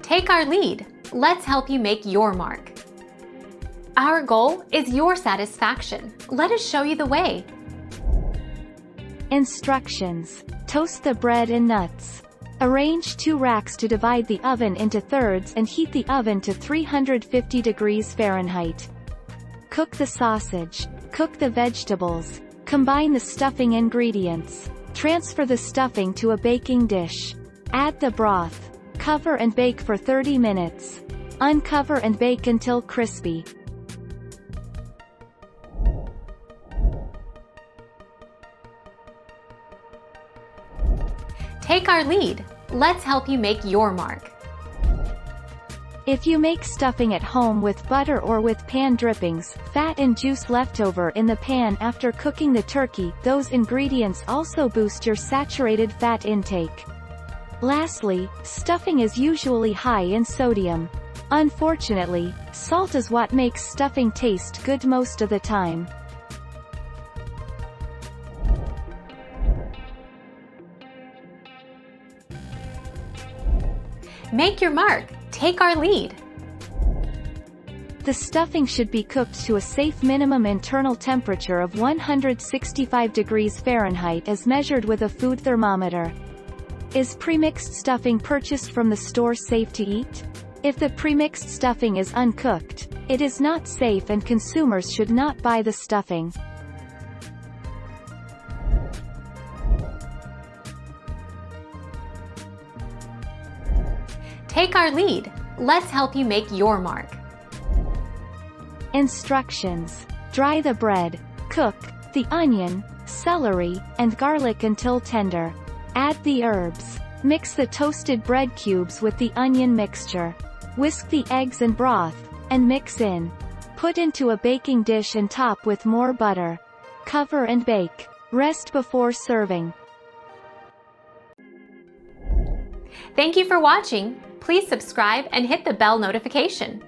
Take our lead. Let's help you make your mark. Our goal is your satisfaction. Let us show you the way. Instructions. Toast the bread and nuts. Arrange 2 racks to divide the oven into thirds and heat the oven to 350 degrees Fahrenheit. Cook the sausage. Cook the vegetables. Combine the stuffing ingredients. Transfer the stuffing to a baking dish. Add the broth. Cover and bake for 30 minutes. Uncover and bake until crispy. Take our lead. Let's help you make your mark. If you make stuffing at home with butter or with pan drippings, fat and juice left over in the pan after cooking the turkey, those ingredients also boost your saturated fat intake. Lastly, stuffing is usually high in sodium. Unfortunately, salt is what makes stuffing taste good most of the time. Make your mark. Take our lead. The stuffing should be cooked to a safe minimum internal temperature of 165 degrees Fahrenheit as measured with a food thermometer. Is premixed stuffing purchased from the store safe to eat? If the premixed stuffing is uncooked, it is not safe and consumers should not buy the stuffing. Take our lead. Let's help you make your mark. Instructions. Dry the bread. Cook the onion, celery, and garlic until tender. Add the herbs. Mix the toasted bread cubes with the onion mixture. Whisk the eggs and broth, and mix in. Put into a baking dish and top with more butter. Cover and bake. Rest before serving. Thank you for watching. Please subscribe and hit the bell notification.